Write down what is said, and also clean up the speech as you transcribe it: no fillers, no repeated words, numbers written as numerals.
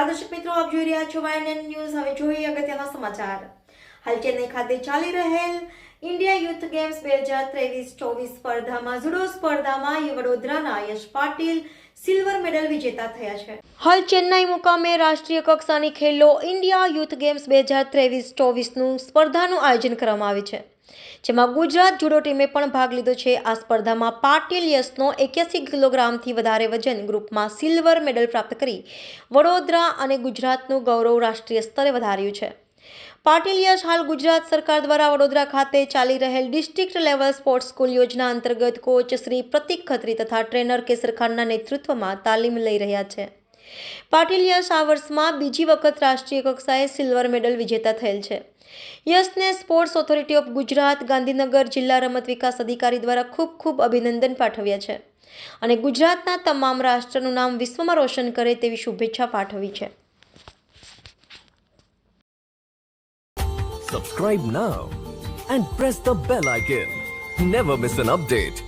નમસ્કાર દર્શક મિત્રો, આપ જોઈ રહ્યા છો YNN ન્યૂઝ। હવે જોઈએ અગત્યના સમાચાર। હાલ ચેન્નઈ ખાતે ચાલી રહેલ ઇન્ડિયા યુથ ગેમ્સ 2023-24 સ્પર્ધામાં જુડો સ્પર્ધામાં વડોદરાના યશ પાટીલ સિલ્વર મેડલ વિજેતા થયા છે। હાલ ચેન્નઈ મુકામે રાષ્ટ્રીય કક્ષાની ખેલો ઇન્ડિયા યુથ ગેમ્સ 2023-24નું સ્પર્ધાનું આયોજન કરવામાં આવ્યું છે, જેમાં ગુજરાત જુડો ટીમે પણ ભાગ લીધો છે। આ સ્પર્ધામાં પાટીલ યશનો 81 કિલોગ્રામથી વધારે વજન ગ્રુપમાં સિલ્વર મેડલ પ્રાપ્ત કરી વડોદરા અને ગુજરાતનું ગૌરવ રાષ્ટ્રીય સ્તરે વધાર્યું છે। પાટીલ યશ હાલ ગુજરાત સરકાર દ્વારા વડોદરા ખાતે ચાલી રહેલ ડિસ્ટ્રિક્ટ લેવલ સ્પોર્ટ્સ સ્કૂલ યોજના અંતર્ગત કોચ શ્રી પ્રતિક ખત્રી તથા ટ્રેનર કેસર ખાનના નેતૃત્વમાં તાલીમ લઈ રહ્યા છે। પાટીલ યશ આ વર્ષમાં બીજી વખત રાષ્ટ્રીય કક્ષાએ સિલ્વર મેડલ વિજેતા થયેલ છે। યશને sports authority of Gujarat Gandhinagar જિલ્લા રમત વિકાસ અધિકારી દ્વારા ખૂબ અભિનંદન પાઠવ્યા છે અને ગુજરાતના તમામ રાષ્ટ્રનું નામ વિશ્વમાં રોશન કરે તેવી શુભેચ્છા પાઠવી છે। Subscribe now and press the bell icon. Never miss an update.